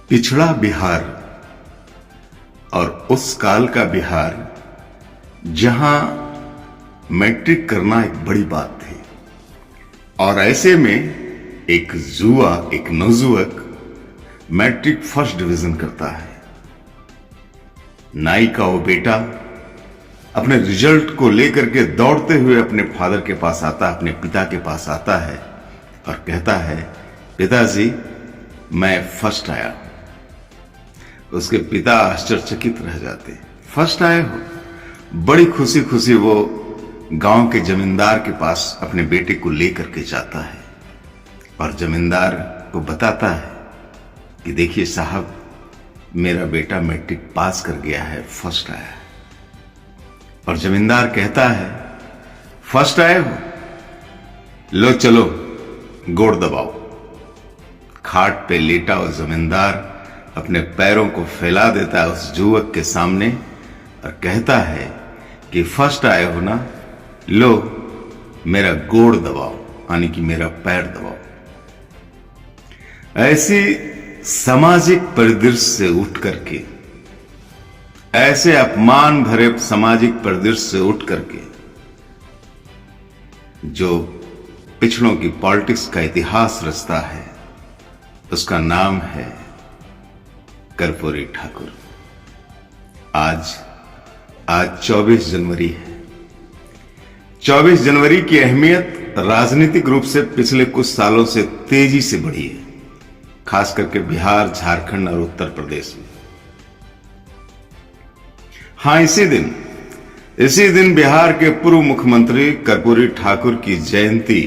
पिछड़ा बिहार और उस काल का बिहार जहां मैट्रिक करना एक बड़ी बात थी और ऐसे में एक नौजुवक मैट्रिक फर्स्ट डिवीजन करता है। नाई का वो बेटा अपने रिजल्ट को लेकर के दौड़ते हुए अपने फादर के पास आता, अपने पिता के पास आता है और कहता है, पिताजी मैं फर्स्ट आया। उसके पिता आश्चर्यचकित रह जाते, फर्स्ट आए हो? बड़ी खुशी खुशी वो गांव के जमींदार के पास अपने बेटे को लेकर के जाता है और जमींदार को बताता है कि देखिए साहब, मेरा बेटा मैट्रिक पास कर गया है, फर्स्ट आया है। और जमींदार कहता है, फर्स्ट आए हो? लो चलो गोड़ दबाओ। खाट पे लेटा हुआ जमींदार अपने पैरों को फैला देता है उस युवक के सामने और कहता है कि फर्स्ट आए हो ना, लो मेरा गोड़ दबाओ, यानी कि मेरा पैर दबाओ। ऐसी सामाजिक परिदृश्य से उठ करके, ऐसे अपमान भरे सामाजिक परिदृश्य से उठ करके जो पिछड़ों की पॉलिटिक्स का इतिहास रचता है, उसका नाम है कर्पूरी ठाकुर। आज 24 जनवरी है। 24 जनवरी की अहमियत राजनीतिक रूप से पिछले कुछ सालों से तेजी से बढ़ी है, खास करके बिहार, झारखंड और उत्तर प्रदेश में। हां, इसी दिन बिहार के पूर्व मुख्यमंत्री कर्पूरी ठाकुर की जयंती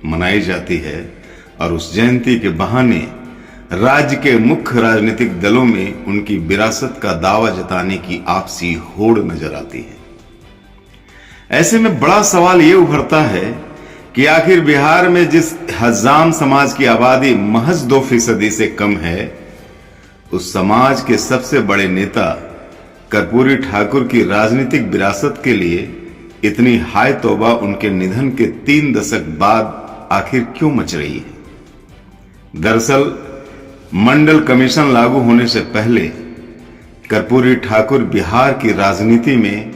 मनाई जाती है और उस जयंती के बहाने राज्य के मुख्य राजनीतिक दलों में उनकी विरासत का दावा जताने की आपसी होड़ नजर आती है। ऐसे में बड़ा सवाल यह उभरता है कि आखिर बिहार में जिस हजाम समाज की आबादी महज 2% से कम है, उस समाज के सबसे बड़े नेता कर्पूरी ठाकुर की राजनीतिक विरासत के लिए इतनी हाय तौबा उनके निधन के 3 दशक बाद आखिर क्यों मच रही है? दरअसल मंडल कमीशन लागू होने से पहले कर्पूरी ठाकुर बिहार की राजनीति में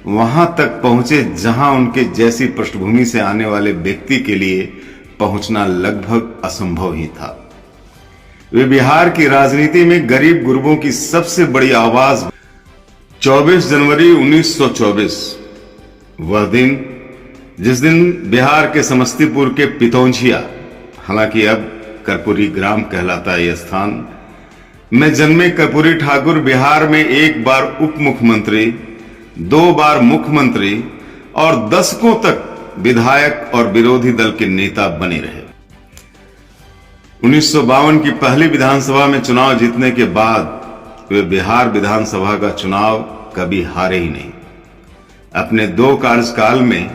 वहां तक पहुंचे जहां उनके जैसी पृष्ठभूमि से आने वाले व्यक्ति के लिए पहुंचना लगभग असंभव ही था। वे बिहार की राजनीति में गरीब गुरबों की सबसे बड़ी आवाज। 24 जनवरी 1924 वह दिन जिस दिन बिहार के समस्तीपुर के पितौंझिया, हालांकि अब कर्पूरी ग्राम कहलाता है यह स्थान, में जन्मे कर्पूरी ठाकुर बिहार में एक बार उप मुख्यमंत्री, 2 बार मुख्यमंत्री और दशकों तक विधायक और विरोधी दल के नेता बने रहे। 1952 की पहली विधानसभा में चुनाव जीतने के बाद वे बिहार विधानसभा का चुनाव कभी हारे ही नहीं। अपने 2 कार्यकाल में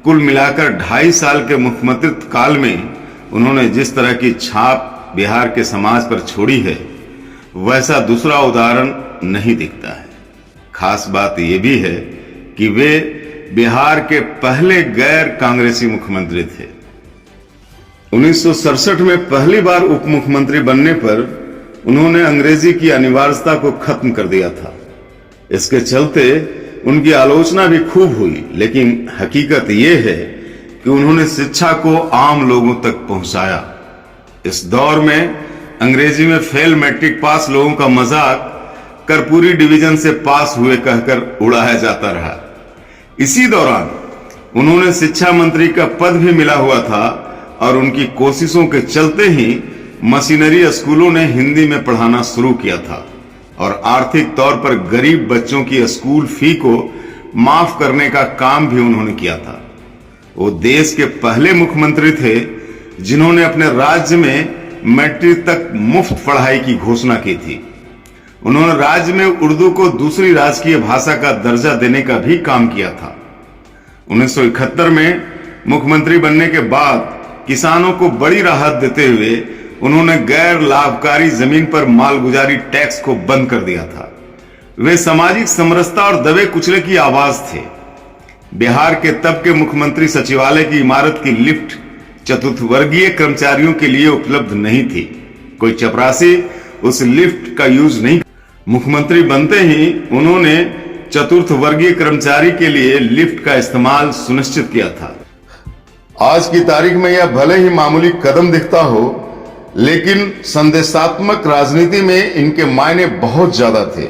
कुल मिलाकर 2.5 साल के मुख्यमंत्रित्व काल में उन्होंने जिस तरह की छाप बिहार के समाज पर छोड़ी है, वैसा दूसरा उदाहरण नहीं दिखता है। खास बात यह भी है कि वे बिहार के पहले गैर कांग्रेसी मुख्यमंत्री थे। 1967 में पहली बार उप मुख्यमंत्री बनने पर उन्होंने अंग्रेजी की अनिवार्यता को खत्म कर दिया था। इसके चलते उनकी आलोचना भी खूब हुई, लेकिन हकीकत यह है कि उन्होंने शिक्षा को आम लोगों तक पहुंचाया। इस दौर में अंग्रेजी में फेल मैट्रिक पास लोगों का मजाक कर्पूरी डिवीजन से पास हुए कहकर उड़ाया जाता रहा। इसी दौरान उन्होंने शिक्षा मंत्री का पद भी मिला हुआ था और उनकी कोशिशों के चलते ही मशीनरी स्कूलों ने हिंदी में पढ़ाना शुरू किया था और आर्थिक तौर पर गरीब बच्चों की स्कूल फी को माफ करने का काम भी उन्होंने किया था। वो देश के पहले मुख्यमंत्री थे जिन्होंने अपने राज्य में मैट्रिक तक मुफ्त पढ़ाई की घोषणा की थी। उन्होंने राज्य में उर्दू को दूसरी राजकीय भाषा का दर्जा देने का भी काम किया था। 1971 में मुख्यमंत्री बनने के बाद किसानों को बड़ी राहत देते हुए उन्होंने गैर लाभकारी जमीन पर मालगुजारी टैक्स को बंद कर दिया था। वे सामाजिक समरसता और दबे कुचले की आवाज थे। बिहार के तब के मुख्यमंत्री सचिवालय की इमारत की लिफ्ट चतुर्थवर्गीय कर्मचारियों के लिए उपलब्ध नहीं थी। कोई चपरासी उस लिफ्ट का यूज नहीं। मुख्यमंत्री बनते ही उन्होंने चतुर्थ वर्गीय कर्मचारी के लिए लिफ्ट का इस्तेमाल सुनिश्चित किया था। आज की तारीख में यह भले ही मामूली कदम दिखता हो, लेकिन संदेशात्मक राजनीति में इनके मायने बहुत ज्यादा थे।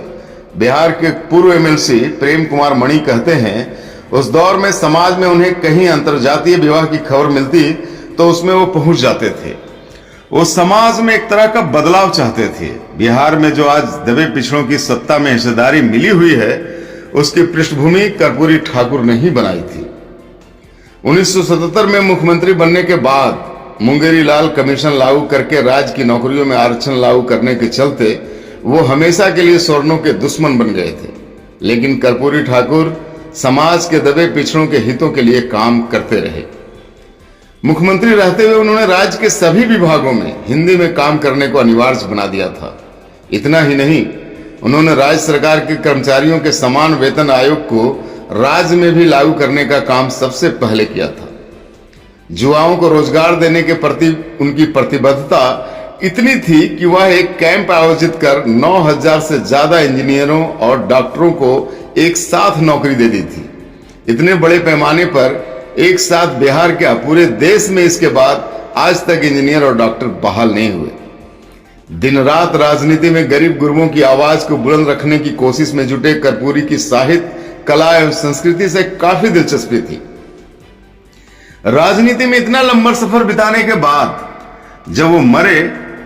बिहार के पूर्व एमएलसी प्रेम कुमार मणि कहते हैं, उस दौर में समाज में उन्हें कहीं अंतरजातीय विवाह की खबर मिलती तो उसमें वो पहुंच जाते थे। वो समाज में एक तरह का बदलाव चाहते थे। बिहार में जो आज दबे पिछड़ों की सत्ता में हिस्सेदारी मिली हुई है, उसकी पृष्ठभूमि कर्पूरी ठाकुर ने ही बनाई थी। 1977 में मुख्यमंत्री बनने के बाद मुंगेरी लाल कमीशन लागू करके राज्य की नौकरियों में आरक्षण लागू करने के चलते वो हमेशा के लिए सवर्णों के दुश्मन बन गए थे। लेकिन कर्पूरी ठाकुर समाज के दबे पिछड़ों के हितों के लिए काम करते रहे। मुख्यमंत्री रहते हुए उन्होंने राज्य के सभी विभागों में हिंदी में काम करने को अनिवार्य बना दिया था। इतना ही नहीं, उन्होंने राज्य सरकार के कर्मचारियों के समान वेतन आयोग को राज्य में भी लागू करने का काम सबसे पहले किया था। युवाओं को रोजगार देने के प्रति उनकी प्रतिबद्धता इतनी थी कि वह एक कैंप आयोजित कर 9,000 से ज्यादा इंजीनियरों और डॉक्टरों को एक साथ नौकरी दे दी थी। इतने बड़े पैमाने पर एक साथ बिहार के पूरे देश में इसके बाद आज तक इंजीनियर और डॉक्टर बहाल नहीं हुए। दिन रात राजनीति में गरीब गुरबों की आवाज को बुलंद रखने की कोशिश में जुटे कर्पूरी की साहित्य, कला एवं संस्कृति से काफी दिलचस्पी थी। राजनीति में इतना लंबा सफर बिताने के बाद जब वो मरे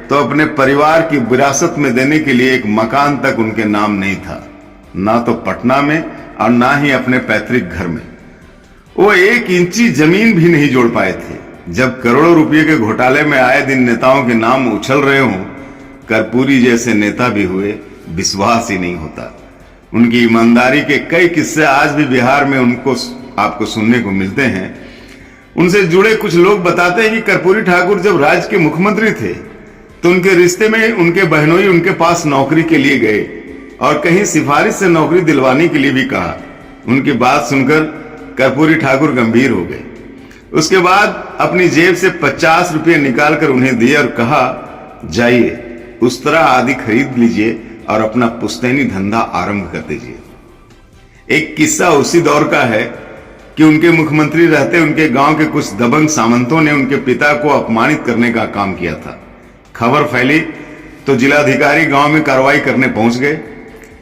तो अपने परिवार की विरासत में देने के लिए एक मकान तक उनके नाम नहीं था, ना तो पटना में और ना ही अपने पैतृक घर में। वो 1 इंची जमीन भी नहीं जोड़ पाए थे। जब करोड़ों रुपए के घोटाले में आए दिन नेताओं के नाम उछल रहे हों, कर्पूरी जैसे नेता भी हुए, विश्वास ही नहीं होता। उनकी ईमानदारी के कई किस्से आज भी बिहार में आपको सुनने को मिलते हैं। उनसे जुड़े कुछ लोग बताते हैं कि कर्पूरी ठाकुर जब राज्य के मुख्यमंत्री थे तो उनके रिश्ते में उनके बहनोई उनके पास नौकरी के लिए गए और कहीं सिफारिश से नौकरी दिलवाने के लिए भी कहा। उनकी बात सुनकर कर्पूरी ठाकुर गंभीर हो गए। उसके बाद अपनी जेब से 50 रुपये निकालकर उन्हें दिए और कहा, जाइए उस तरह आदि खरीद लीजिए और अपना पुश्तैनी धंधा आरंभ कर दीजिए। एक किस्सा उसी दौर का है कि उनके मुख्यमंत्री रहते उनके गांव के कुछ दबंग सामंतों ने उनके पिता को अपमानित करने का काम किया था। खबर फैली तो जिलाधिकारी गांव में कार्रवाई करने पहुंच गए,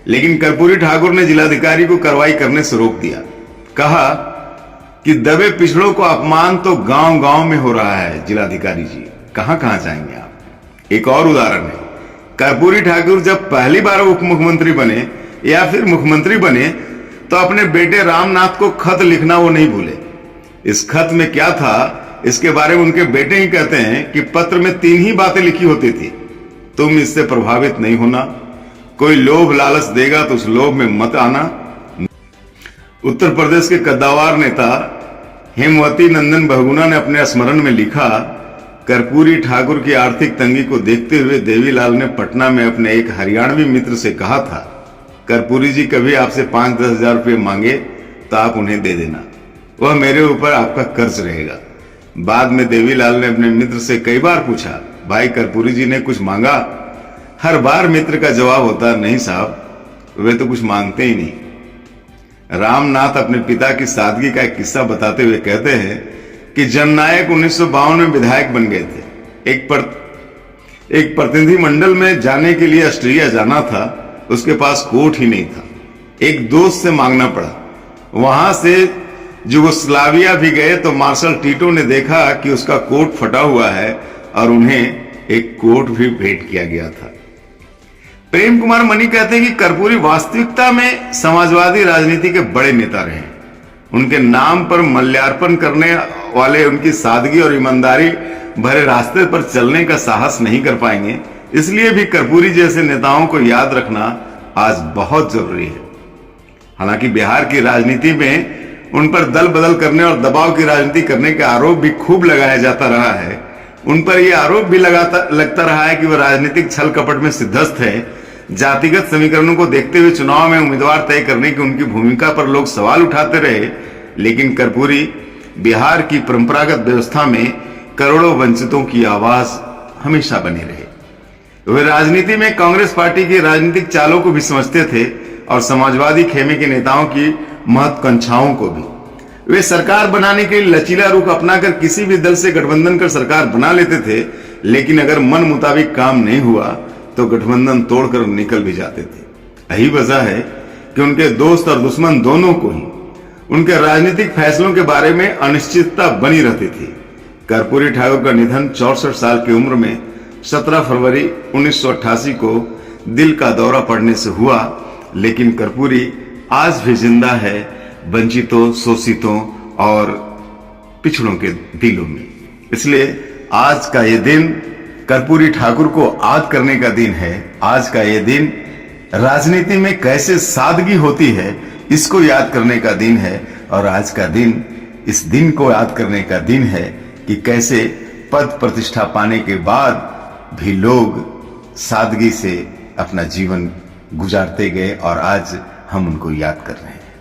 लेकिन कर्पूरी ठाकुर ने जिलाधिकारी को कार्रवाई करने से रोक दिया। कहा कि दबे पिछड़ों को अपमान तो गांव गांव में हो रहा है, जिलाधिकारी जी कहां कहां जाएंगे आप। एक और उदाहरण है, कर्पूरी ठाकुर जब पहली बार उप मुख्यमंत्री बने या फिर मुख्यमंत्री बने तो अपने बेटे रामनाथ को खत लिखना वो नहीं भूले। इस खत में क्या था, इसके बारे में उनके बेटे ही कहते हैं कि पत्र में 3 ही बातें लिखी होती थी। तुम इससे प्रभावित नहीं होना, कोई लोभ लालच देगा तो उस लोभ में मत आना। उत्तर प्रदेश के कद्दावर नेता हेमवती नंदन बहुगुणा ने अपने स्मरण में लिखा, कर्पूरी ठाकुर की आर्थिक तंगी को देखते हुए देवीलाल ने पटना में अपने एक हरियाणवी मित्र से कहा था, कर्पूरी जी कभी आपसे 5-10 हजार रुपये मांगे तो आप उन्हें दे देना, वह मेरे ऊपर आपका कर्ज रहेगा। बाद में देवीलाल ने अपने मित्र से कई बार पूछा, भाई कर्पूरी जी ने कुछ मांगा? हर बार मित्र का जवाब होता, नहीं साहब वे तो कुछ मांगते ही नहीं। रामनाथ अपने पिता की सादगी का एक किस्सा बताते हुए कहते हैं कि जननायक 1952 में विधायक बन गए थे। एक प्रतिनिधि मंडल में जाने के लिए ऑस्ट्रेलिया जाना था, उसके पास कोट ही नहीं था। एक दोस्त से मांगना पड़ा। वहां से युगोस्लाविया भी गए तो मार्शल टीटो ने देखा कि उसका कोट फटा हुआ है और उन्हें एक कोट भी भेंट किया गया था। प्रेम कुमार मणि कहते हैं कि कर्पूरी वास्तविकता में समाजवादी राजनीति के बड़े नेता रहे। उनके नाम पर मल्यार्पण करने वाले उनकी सादगी और ईमानदारी भरे रास्ते पर चलने का साहस नहीं कर पाएंगे। इसलिए भी कर्पूरी जैसे नेताओं को याद रखना आज बहुत जरूरी है। हालांकि बिहार की राजनीति में उन पर दल बदल करने और दबाव की राजनीति करने का आरोप भी खूब लगाया जाता रहा है। उन पर यह आरोप भी लगता रहा है कि वह राजनीतिक छल कपट में सिद्धस्त है। जातिगत समीकरणों को देखते हुए चुनाव में उम्मीदवार तय करने की उनकी भूमिका पर लोग सवाल उठाते रहे, लेकिन कर्पूरी बिहार की परंपरागत व्यवस्था में करोड़ों वंचितों की आवाज हमेशा बने रहे। वे राजनीति में कांग्रेस पार्टी की राजनीतिक चालों को भी समझते थे और समाजवादी खेमे के नेताओं की महत्वाकांक्षाओं को भी। वे सरकार बनाने के लिए लचीला रुख अपनाकर किसी भी दल से गठबंधन कर सरकार बना लेते थे, लेकिन अगर मन मुताबिक काम नहीं हुआ तो गठबंधन तोड़कर निकल भी जाते थे। यही वजह है कि उनके दोस्त और दुश्मन दोनों को ही उनके राजनीतिक फैसलों के बारे में अनिश्चितता बनी रहती थी। कर्पूरी ठाकुर का निधन 64 साल की उम्र में 17 फरवरी 1988 को दिल का दौरा पड़ने से हुआ, लेकिन कर्पूरी आज भी जिंदा है वंचितों, शोषितों और पिछड़ों के दिलों में। इसलिए आज का ये दिन कर्पूरी ठाकुर को याद करने का दिन है। आज का ये दिन राजनीति में कैसे सादगी होती है इसको याद करने का दिन है, और आज का दिन इस दिन को याद करने का दिन है कि कैसे पद प्रतिष्ठा पाने के बाद भी लोग सादगी से अपना जीवन गुजारते गए और आज हम उनको याद कर रहे हैं।